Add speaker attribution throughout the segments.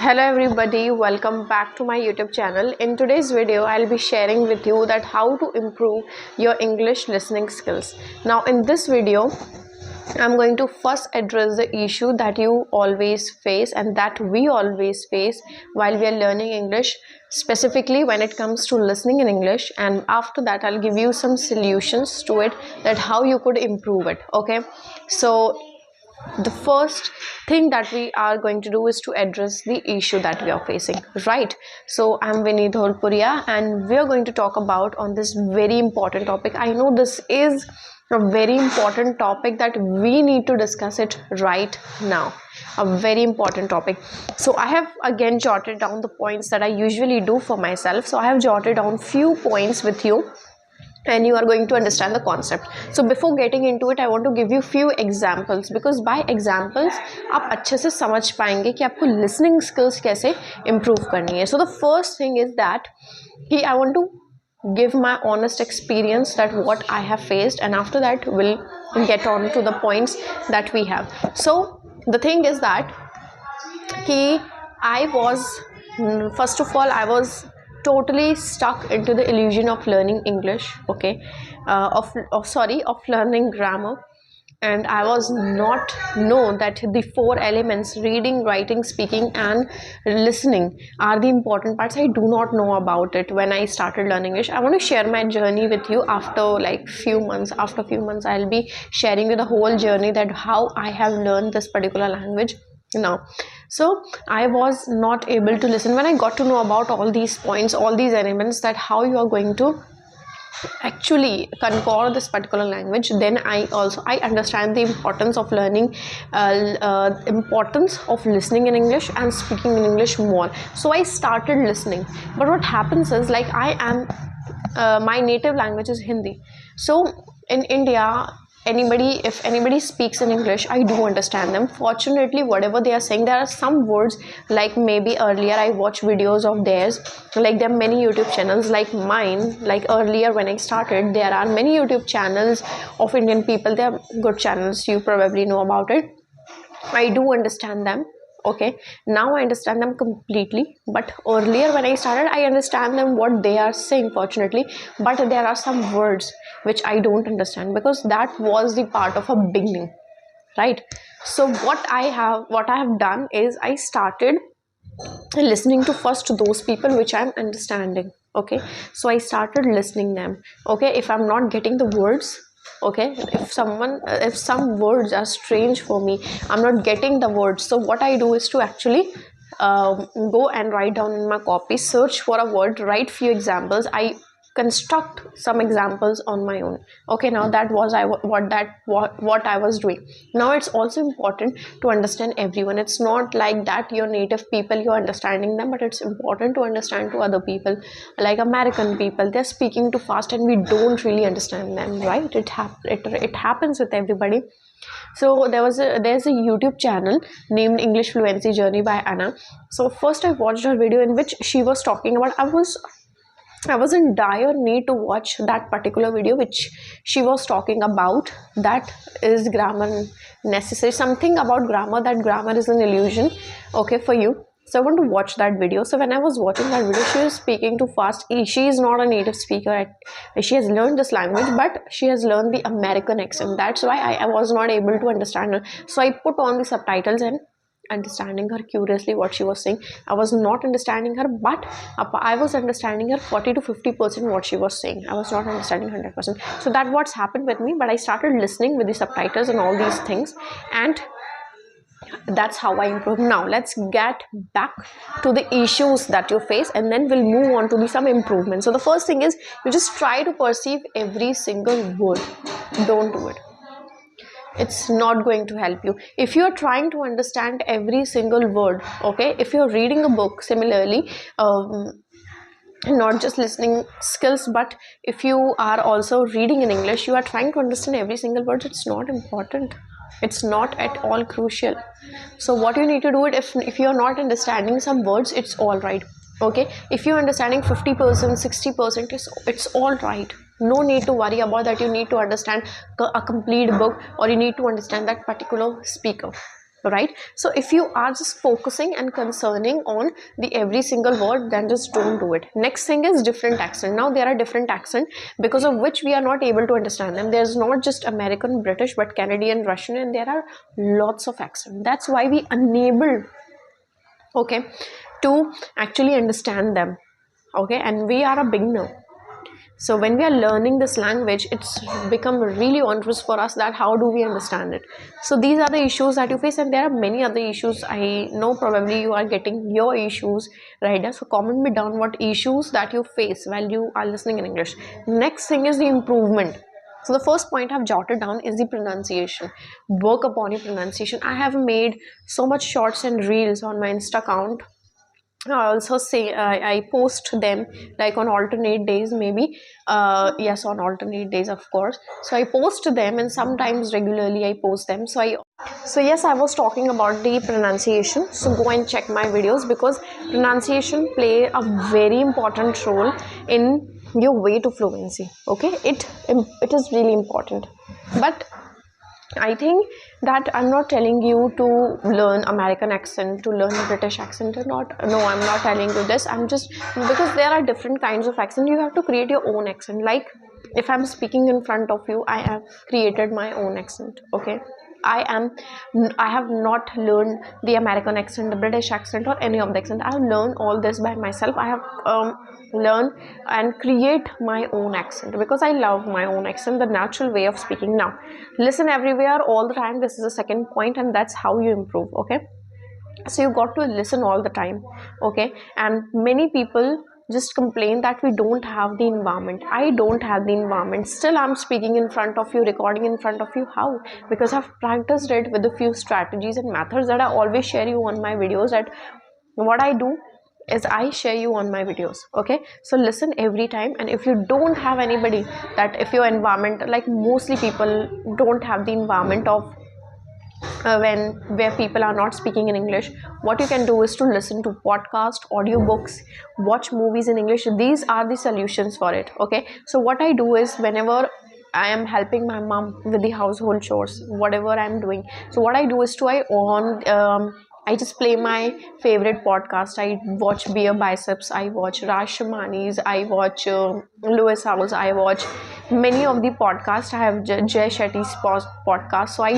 Speaker 1: Hello everybody, welcome back to my YouTube channel. In today's video I'll be sharing with you that how to improve your English listening skills. Now in this video I'm going to first address the issue that you always face and that we always face while we are learning English, specifically when it comes to listening in English, and after that I'll give you some solutions to it, that how you could improve it. Okay, so the first thing that we are going to do is to address the issue that we are facing, right? So I'm Vinny Dholpuria and we are going to talk about on this very important topic. I know this is a very important topic that we need to discuss it right now, a very important topic. So I have again jotted down the points that I usually do for myself. So I have jotted down few points with you and you are going to understand the concept. So before getting into it, I want to give you few examples, because by examples आप अच्छे से समझ पाएंगे कि आपको listening skills कैसे improve करनी है. So the first thing is that I want to give my honest experience, that what I have faced, and after that we'll get on to the points that we have. So the thing is that I was, first of all, I was totally stuck into the illusion of learning English, okay, of learning grammar, and I was not know that the four elements, reading, writing, speaking and listening, are the important parts. I do not know about it when I started learning English. I want to share my journey with you after like few months. After few months I'll be sharing you the whole journey, that how I have learned this particular language now. So I was not able to listen. When I got to know about all these points, all these elements, that how you are going to actually conquer this particular language, then I understand the importance of learning, importance of listening in English and speaking in English more. So I started listening. But what happens is, like, I am my native language is Hindi. So in India, if anybody speaks in English, I do understand them. Fortunately, whatever they are saying, there are some words, like maybe earlier I watch videos of theirs, like there are many YouTube channels like mine. Like earlier when I started, there are many YouTube channels of Indian people. They are good channels, you probably know about it. I do understand them. Okay, now I understand them completely, but earlier when I started, I understand them what they are saying, fortunately, but there are some words which I don't understand, because that was the part of a beginning, right? So what I have done is I started listening to first those people which I'm understanding. Okay, so I started listening them. Okay, if I'm not getting the words, okay, if some words are strange for me, I'm not getting the words, so what I do is to actually go and write down in my copy, search for a word, write few examples, I construct some examples on my own. Okay, now that was what I was doing. Now it's also important to understand everyone. It's not like that your native people, you're understanding them, but it's important to understand to other people, like American people. They're speaking too fast and we don't really understand them, right? It happens with everybody. So there's a YouTube channel named English Fluency Journey by Anna. So first I watched her video in which she was talking about, I was in dire need to watch that particular video which she was talking about, that is grammar necessary, something about grammar, that grammar is an illusion, okay, for you. So I want to watch that video. So when I was watching that video, she was speaking too fast. She is not a native speaker. She has learned this language, but she has learned the American accent. That's why I was not able to understand her. So I put on the subtitles and understanding her curiously what she was saying. I was not understanding her, but I was understanding her 40 to 50% what she was saying. I was not understanding 100%. So that what's happened with me. But I started listening with the subtitles and all these things, and that's how I improve. Now let's get back to the issues that you face, and then we'll move on to some improvements. So the first thing is, you just try to perceive every single word. Don't do it. It's not going to help you. If you're trying to understand every single word, okay, if you're reading a book, similarly, not just listening skills, but if you are also reading in English, you are trying to understand every single word, it's not important. It's not at all crucial. So what you need to do it, if you're not understanding some words, it's all right. Okay, if you're understanding 50%, 60%, it's all right. No need to worry about that. You need to understand a complete book, or you need to understand that particular speaker. right? So if you are just focusing and concerning on the every single word, then just don't do it. Next thing is different accent. Now there are different accent because of which we are not able to understand them. There's not just American, British, but Canadian, Russian, and there are lots of accent. That's why we unable, okay, to actually understand them, okay, and we are a beginner. So when we are learning this language, it's become really onerous for us that how do we understand it. So these are the issues that you face, and there are many other issues. I know probably you are getting your issues right now. So comment me down what issues that you face while you are listening in English. Next thing is the improvement. So the first point I've jotted down is the pronunciation. Work upon your pronunciation. I have made so much shorts and reels on my Insta account. I also say I post them like on alternate days, maybe. Yes, on alternate days, of course. So I post them, and sometimes regularly I post them. So yes, I was talking about the pronunciation. So go and check my videos, because pronunciation play a very important role in your way to fluency. Okay, it is really important. But I think that I'm not telling you to learn American accent, to learn British accent or not. No, I'm not telling you this. I'm just, because there are different kinds of accent, you have to create your own accent. Like if I'm speaking in front of you, I have created my own accent. Okay, I have not learned the American accent, the British accent, or any of the accent. I've learned all this by myself. I have learn and create my own accent because I love my own accent, the natural way of speaking. Now listen everywhere all the time. This is the second point, and that's how you improve. Okay, so you got to listen all the time. Okay, and many people just complain that we don't have the environment. I don't have the environment, still I'm speaking in front of you, recording in front of you. How? Because I've practiced it with a few strategies and methods that I always share you on my videos. That what I do is I share you on my videos. Okay, so listen every time. And if you don't have anybody, that if your environment, like mostly people don't have the environment of where people are not speaking in English, what you can do is to listen to podcast, audiobooks, watch movies in English. These are the solutions for it. Okay, so what I do is, whenever I am helping my mom with the household chores, whatever I'm doing, so what I do is to I just play my favorite podcast. I watch Beer Biceps, I watch Raj Shamani's, I watch Lewis Howes, I watch many of the podcasts. I have Jay Shetty's podcast. So I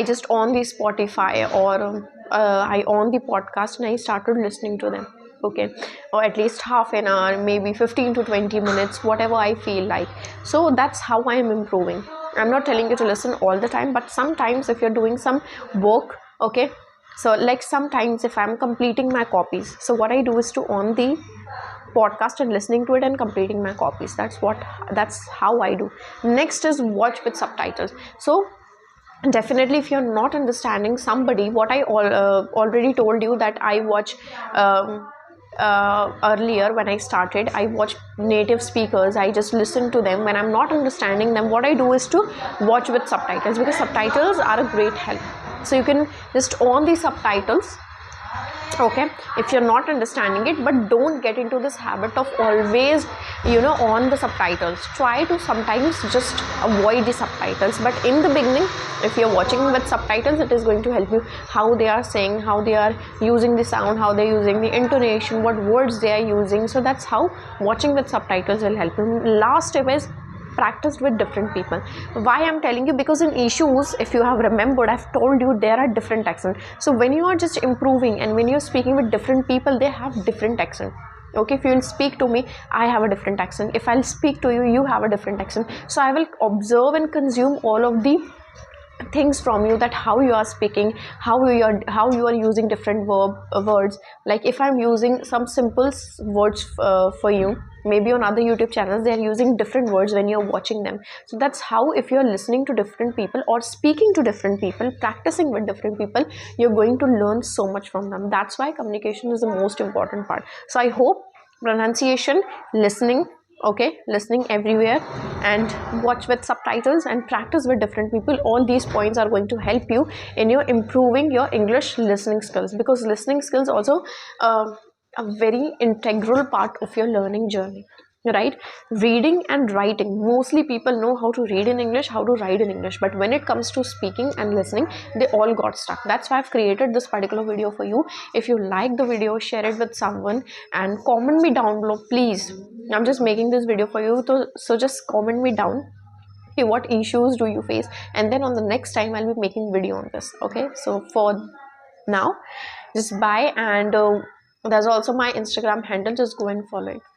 Speaker 1: just on the Spotify, or I on the podcast, and I started listening to them. Okay, or at least half an hour, maybe 15 to 20 minutes, whatever I feel like. So that's how I am improving. I'm not telling you to listen all the time, but sometimes if you're doing some work, okay, so like sometimes if I'm completing my copies, so what I do is to on the podcast and listening to it and completing my copies. That's how I do. Next is watch with subtitles. So definitely, if you're not understanding somebody, what I already told you, that I watch earlier when I started, I watch native speakers. I just listen to them. When I'm not understanding them, what I do is to watch with subtitles, because subtitles are a great help. So you can just on the subtitles, okay, if you're not understanding it. But don't get into this habit of always on the subtitles. Try to sometimes just avoid the subtitles, but in the beginning, if you're watching with subtitles, it is going to help you how they are saying, how they are using the sound, how they're using the intonation, what words they are using. So that's how watching with subtitles will help you. Last tip is practiced with different people. Why I'm telling you? Because in issues, if you have remembered, I've told you there are different accents. So when you are just improving and when you're speaking with different people, they have different accent. Okay, if you will speak to me, I have a different accent. If I'll speak to you, you have a different accent. So I will observe and consume all of the things from you, that how you are speaking, how you are using different words. Like if I'm using some simple words for you, maybe on other YouTube channels they are using different words when you're watching them. So that's how, if you're listening to different people or speaking to different people, practicing with different people, you're going to learn so much from them. That's why communication is the most important part. So I hope pronunciation, listening, okay, listening everywhere, and watch with subtitles and practice with different people, all these points are going to help you in your improving your English listening skills, because listening skills also a very integral part of your learning journey. right? Reading and writing, mostly people know how to read in English, how to write in English, but when it comes to speaking and listening, they all got stuck. That's why I've created this particular video for you. If you like the video, share it with someone and comment me down below, please. I'm just making this video for you, so just comment me down, okay, what issues do you face, and then on the next time I'll be making video on this. Okay, so for now, just bye. And there's also my Instagram handle, just go and follow it.